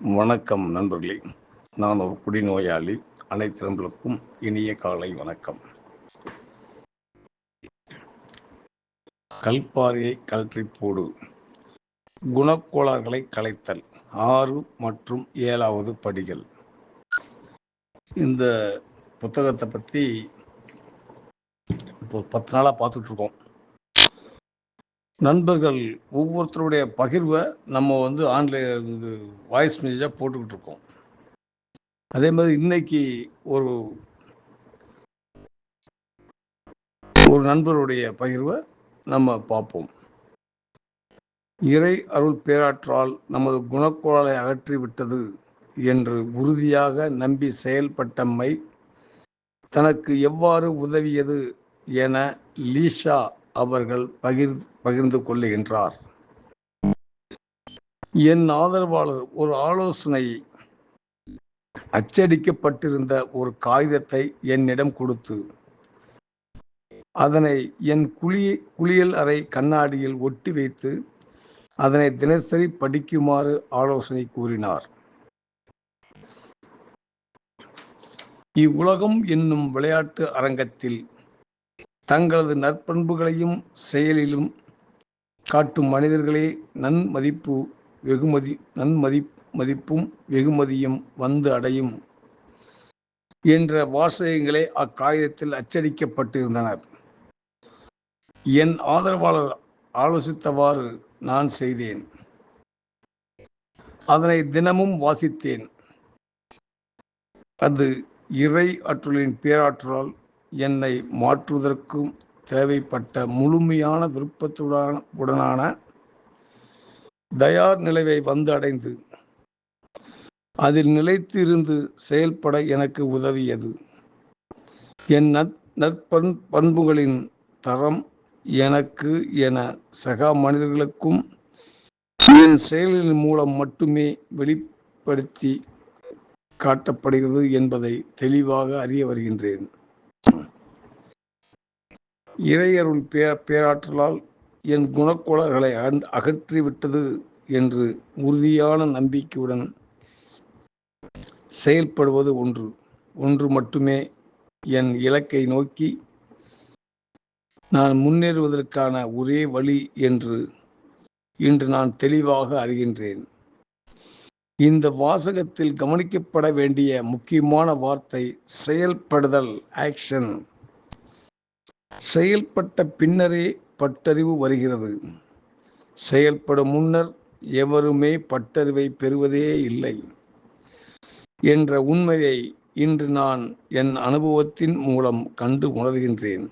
வணக்கம் நண்பர்களே. நான் ஒரு குடிநோயாளி. அனைத்து நண்பர்களுக்கும் இனிய காலை வணக்கம். கல்பாரியை கழற்றி போடு, குணக்கோளாறுகளை களைத்தல், 6 மற்றும் 7வது படிகள். இந்த புத்தகத்தை பற்றி இப்போ 10 நாளாக பார்த்துட்ருக்கோம். நண்பர்கள் ஒவ்வொருத்தருடைய பகிர்வை நம்ம ஆன்லைன் வாய்ஸ் மெசேஜாக போட்டுக்கிட்டு இருக்கோம். அதே மாதிரி இன்னைக்கு ஒரு நண்பருடைய பகிர்வை நம்ம பார்ப்போம். இறை அருள் பேராற்றால் நமது குணக்கோளாலை அகற்றிவிட்டது என்று உறுதியாக நம்பி செயல்பட்டம்மை தனக்கு எவ்வாறு உதவியது என லீஷா அவர்கள் பகிர்ந்து கொள்ளுகின்றார். என் ஆதரவாளர் ஒரு ஆலோசனை அச்சடிக்கப்பட்டிருந்த ஒரு காகிதத்தை என்னிடம் கொடுத்து அதனை என் குளியல் அறை கண்ணாடியில் ஒட்டி வைத்து அதனை தினசரி படிக்குமாறு ஆலோசனை கூறினார். இவ்வுலகம் என்னும் விளையாட்டு அரங்கத்தில் தங்களது நற்பண்புகளையும் செயலிலும் காட்டும் மனிதர்களே நன்மதிப்பும் வெகுமதியும் வந்து அடையும் என்ற வாசகங்களே அக்காகிதத்தில் அச்சடிக்கப்பட்டிருந்தனர். என் ஆதரவாளர் ஆலோசித்தவாறு நான் செய்தேன். அதனை தினமும் வாசித்தேன். அது இறை ஆற்றலின் பேராற்றலால் என்னை மாற்றுவதற்கும் தேவைப்பட்ட முழுமையான விருப்பத்துடனான தயார் நிலையை வந்து அடைந்து அதில் நிலைத்து இருந்து செயல்பட எனக்கு உதவியது. என் நற்பண்புகளின் தரம் எனக்கு என சக மனிதர்களுக்கும் என் செயல்களின் மூலம் மட்டுமே வெளிப்படுத்தி காட்டப்படுகிறது என்பதை தெளிவாக அறிய வருகின்றேன். இறையருள் பேராற்றலால் என் குணக்கோளாறுகளை அகற்றிவிட்டது என்று உறுதியான நம்பிக்கையுடன் செயல்படுவது ஒன்று மட்டுமே என் இலக்கை நோக்கி நான் முன்னேறுவதற்கான ஒரே வழி என்று இன்று நான் தெளிவாக அறிகின்றேன். இந்த வாசகத்தில் கவனிக்கப்பட வேண்டிய முக்கியமான வார்த்தை செயல்படுதல், ஆக்ஷன். செயல்பட்ட பின்னரே பட்டறிவு வருகிறது. செயல்படும் முன்னர் எவருமே பட்டறிவை பெறுவதே இல்லை என்ற உண்மையை இன்று நான் என் அனுபவத்தின் மூலம் கண்டு உணர்கின்றேன்.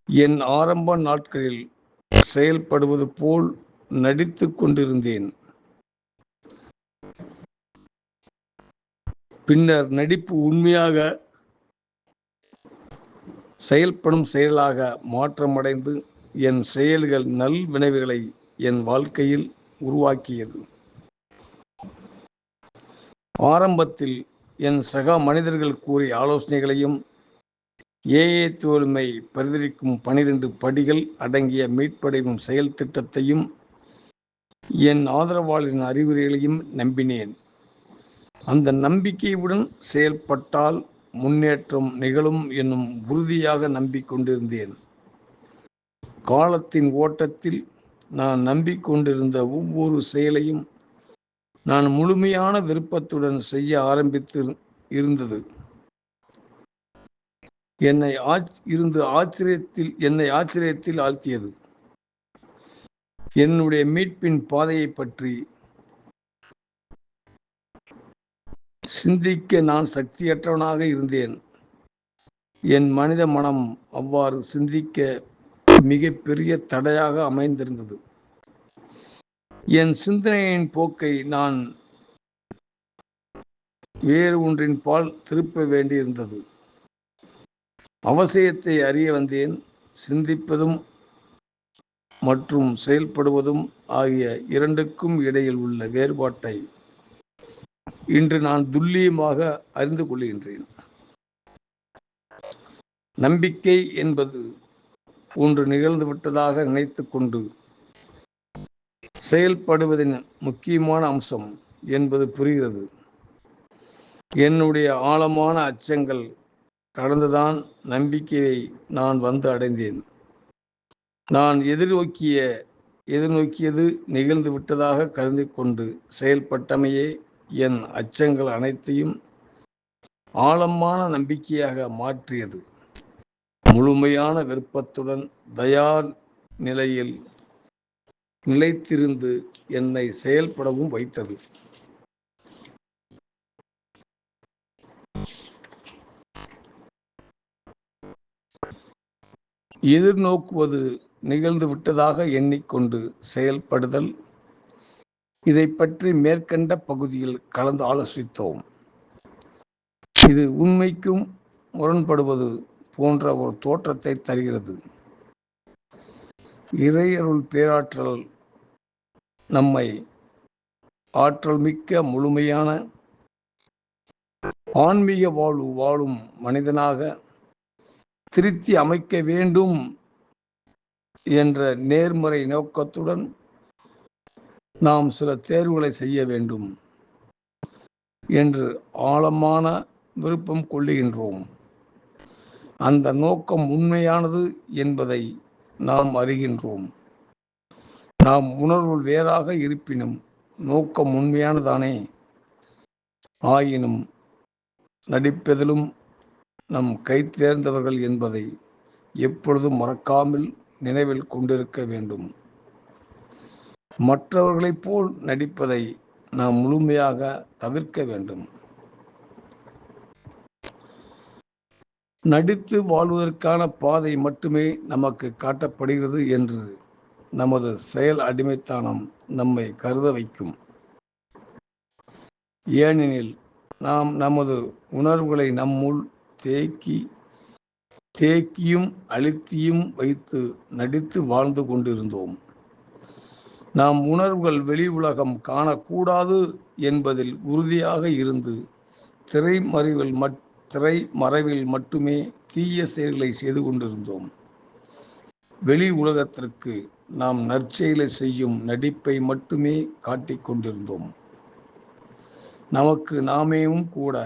என் ஆரம்ப நாட்களில் செயல்படுவது போல் நடித்து கொண்டிருந்தேன். பின்னர் நடிப்பு உண்மையாக செயல்படும் செயலாக மாற்றமடைந்து என் செயல்கள் நல் விளைவுகளை என் வாழ்க்கையில் உருவாக்கியது. ஆரம்பத்தில் என் சக மனிதர்கள் கூறிய ஆலோசனைகளையும் தோல்மை பரிந்துரைக்கும் 12 படிகள் அடங்கிய மீட்படையும் செயல் திட்டத்தையும் என் ஆதரவாளரின் அறிவுரைகளையும் நம்பினேன். அந்த நம்பிக்கையுடன் செயல்பட்டால் முன்னேற்றம் நிகழும் என்னும் உறுதியாக நம்பிக்கொண்டிருந்தேன். காலத்தின் ஓட்டத்தில் நான் நம்பிக்கொண்டிருந்த ஒவ்வொரு செயலையும் நான் முழுமையான விருப்பத்துடன் செய்ய ஆரம்பித்து இருந்தது. என்னை ஆச்சரியத்தில் ஆழ்த்தியது. என்னுடைய மீட்பின் பாதையை பற்றி சிந்திக்க நான் சக்தியற்றவனாக இருந்தேன். என் மனித மனம் அவ்வாறு சிந்திக்க மிக பெரிய தடையாக அமைந்திருந்தது. என் சிந்தனையின் போக்கை நான் வேறு ஒன்றின் பால் திருப்ப வேண்டியிருந்தது. அவசியத்தை அறிய வந்தேன். சிந்திப்பதும் மற்றும் செயல்படுவதும் ஆகிய இரண்டுக்கும் இடையில் உள்ள வேறுபாட்டை இன்று நான் துல்லியமாக அறிந்து கொள்கின்றேன். நம்பிக்கை என்பது ஒன்று நிகழ்ந்து விட்டதாக நினைத்து கொண்டு செயல்படுவதின் முக்கியமான அம்சம் என்பது புரிகிறது. என்னுடைய ஆழமான அச்சங்கள் கடந்துதான் நம்பிக்கையை நான் வந்து அடைந்தேன். நான் எதிர்நோக்கியது நிகழ்ந்து விட்டதாக கருதி கொண்டு செயல்பட்டமையே என் அச்சங்கள் அனைத்தையும் ஆழமான நம்பிக்கையாக மாற்றியது. முழுமையான விருப்பத்துடன் தயார் நிலையில் நிலைத்திருந்து என்னை செயல்படவும் வைத்தது. எதிர்நோக்குவது நிகழ்ந்து விட்டதாக எண்ணிக்கொண்டு செயல்படுதல், இதை பற்றி மேற்கண்ட பகுதியில் கலந்து ஆலோசித்தோம். இது உண்மைக்கும் முரண்படுவது போன்ற ஒரு தோற்றத்தை தருகிறது. இறையருள் பேராற்றல் நம்மை ஆற்றல் மிக்க முழுமையான ஆன்மீக வாழ்வு வாழும் மனிதனாக திருத்தி அமைக்க வேண்டும் என்ற நேர்மறை நோக்கத்துடன் நாம் சில தேர்வுகளை செய்ய வேண்டும் என்று ஆழமான விருப்பம் கொள்ளுகின்றோம். அந்த நோக்கம் உண்மையானது என்பதை நாம் அறிகின்றோம். நாம் உணர்வு வேறாக இருப்பினும் நோக்கம் உண்மையானதானே. ஆயினும் நடிப்பதிலும் நம் கை தேர்ந்தவர்கள் என்பதை எப்பொழுதும் மறக்காமல் நினைவில் கொண்டிருக்க வேண்டும். மற்றவர்களைப் போல் நடிப்பதை நாம் முழுமையாக தவிர்க்க வேண்டும். நடித்து வாழ்வதற்கான பாதை மட்டுமே நமக்கு காட்டப்படுகிறது என்று நமது செயல் அடிமைத்தனம் நம்மை கருத வைக்கும். ஏனெனில் நாம் நமது உணர்வுகளை நம்முள் தேக்கியும் அழுத்தியும் வைத்து நடித்து வாழ்ந்து கொண்டிருந்தோம். நாம் உணர்வுகள் வெளி உலகம் காணக்கூடாது என்பதில் உறுதியாக இருந்து திரைமறைவில் மட்டுமே தீய செயல்களை செய்து கொண்டிருந்தோம். வெளி உலகத்திற்கு நாம் நற்செயலை செய்யும் நடிப்பை மட்டுமே காட்டிக் கொண்டிருந்தோம். நமக்கு நாமேவும் கூட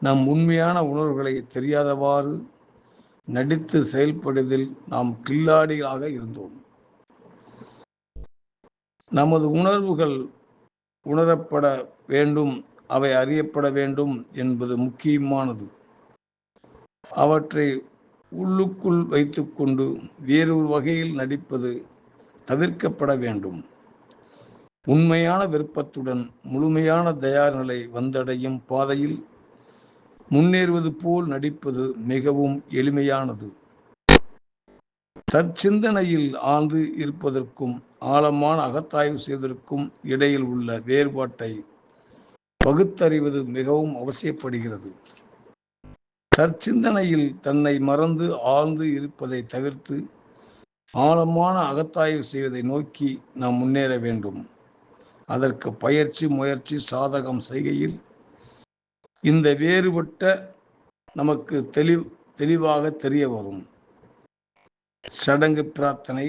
நம் உண்மையான உணர்வுகளை தெரியாதவாறு நடித்து செயல்படுவதில் நாம் கில்லாடிகளாக இருந்தோம். நமது உணர்வுகள் உணரப்பட வேண்டும், அவை அறியப்பட வேண்டும் என்பது முக்கியமானது. அவற்றை உள்ளுக்குள் வைத்துக்கொண்டு வேறொரு வகையில் நடிப்பது தவிர்க்கப்பட வேண்டும். உண்மையான விருப்பத்துடன் முழுமையான தயார் நிலை வந்தடையும் பாதையில் முன்னேறுவது போல் நடிப்பது மிகவும் எளிமையானது. தற்சிந்தனையில் ஆழ்ந்து இருப்பதற்கும் ஆழமான அகத்தாய்வு செய்வதற்கும் இடையில் உள்ள வேறுபாட்டை பகுத்தறிவது மிகவும் அவசியப்படுகிறது. தற்சிந்தனையில் தன்னை மறந்து ஆழ்ந்து இருப்பதை தவிர்த்து ஆழமான அகத்தாய்வு செய்வதை நோக்கி நாம் முன்னேற வேண்டும். அதற்கு முயற்சி சாதகம் செய்கையில் இந்த வேறுபட்ட நமக்கு தெளிவாக தெரிய வரும். சடங்கு, பிரார்த்தனை,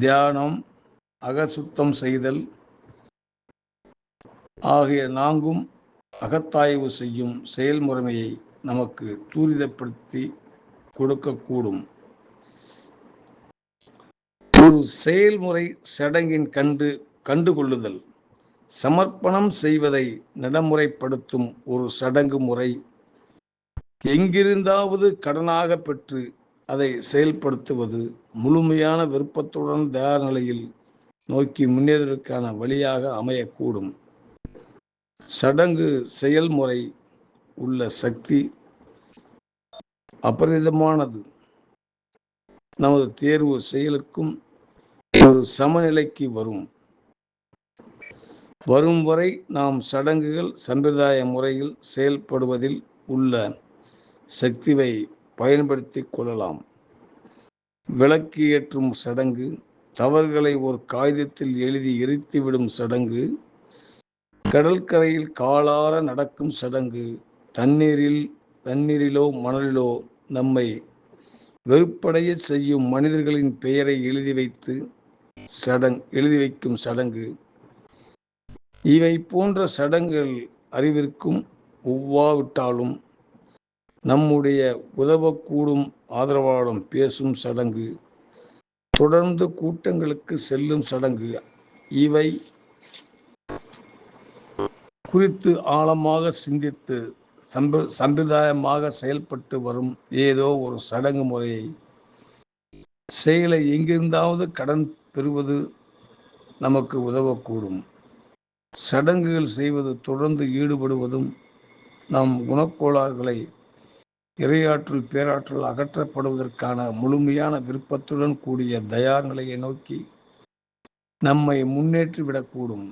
தியானம், அகசுத்தம் செய்தல் ஆகிய நான்கும் அகத்தாய்வு செய்யும் செயல்முறையை நமக்கு துரிதப்படுத்தி கொடுக்கக்கூடும். ஒரு செயல்முறை சடங்கின் கண்டுகொள்ளுதல். சமர்ப்பணம் செய்வதை நடைமுறைப்படுத்தும் ஒரு சடங்கு முறை எங்கிருந்தாவது கடனாக பெற்று அதை செயல்படுத்துவது முழுமையான விருப்பத்துடன் தயார் நிலையில் நோக்கி முன்னேறுவதற்கான வழியாக அமையக்கூடும். சடங்கு செயல்முறை உள்ள சக்தி அபரிதமானது. நமது தேர்வு செயலுக்கும் ஒரு சமநிலைக்கு வரும் வரை நாம் சடங்குகள் சம்பிரதாய முறையில் செயல்படுவதில் உள்ள சக்தியை பயன்படுத்தி கொள்ளலாம். விளக்கு ஏற்றும் சடங்கு, தவறுகளை ஒரு காகிதத்தில் எழுதி எரித்துவிடும் சடங்கு, கடற்கரையில் காலார நடக்கும் சடங்கு, தண்ணீரிலோ மணலிலோ நம்மை வெறுப்படைய செய்யும் மனிதர்களின் பெயரை எழுதி வைத்து எழுதி வைக்கும் சடங்கு, இவை போன்ற சடங்குகள் அறிவிற்கும் ஒவ்வாவிட்டாலும் நம்முடைய உதவக்கூடும் ஆதரவாளம் பேசும் சடங்கு, தொடர்ந்து கூட்டங்களுக்கு செல்லும் சடங்கு, இவை குறித்து ஆழமாக சிந்தித்து சம்பிரதாயமாக செயல்பட்டு வரும் ஏதோ ஒரு சடங்கு முறையை செயலை எங்கிருந்தாவது கடன் பெறுவது நமக்கு உதவக்கூடும். சடங்குகள் செய்வது தொடர்ந்து ஈடுபடுவதும் நம் குணக்கோளாறுகளை இறையாற்றல் பேராற்றல் அகற்றப்படுவதற்கான முழுமையான விருப்பத்துடன் கூடிய தயார் நிலையை நோக்கி நம்மை முன்னேற்றிவிடக்கூடும்.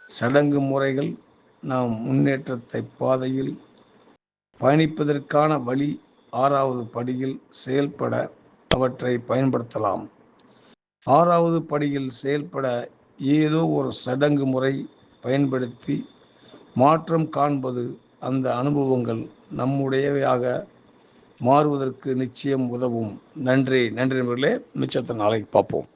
சடங்கு முறைகள் நாம் முன்னேற்றத்தை பாதையில் பயணிப்பதற்கான வழி. 6வது படியில் செயல்பட அவற்றை பயன்படுத்தலாம். 6வது படியில் செயல்பட ஏதோ ஒரு சடங்கு முறை பயன்படுத்தி மாற்றம் காண்பது, அந்த அனுபவங்கள் நம்முடையவையாக மாறுவதற்கு நிச்சயம் உதவும். நன்றி நண்பர்களே. மிச்சத்தை நாளைக்கு பார்ப்போம்.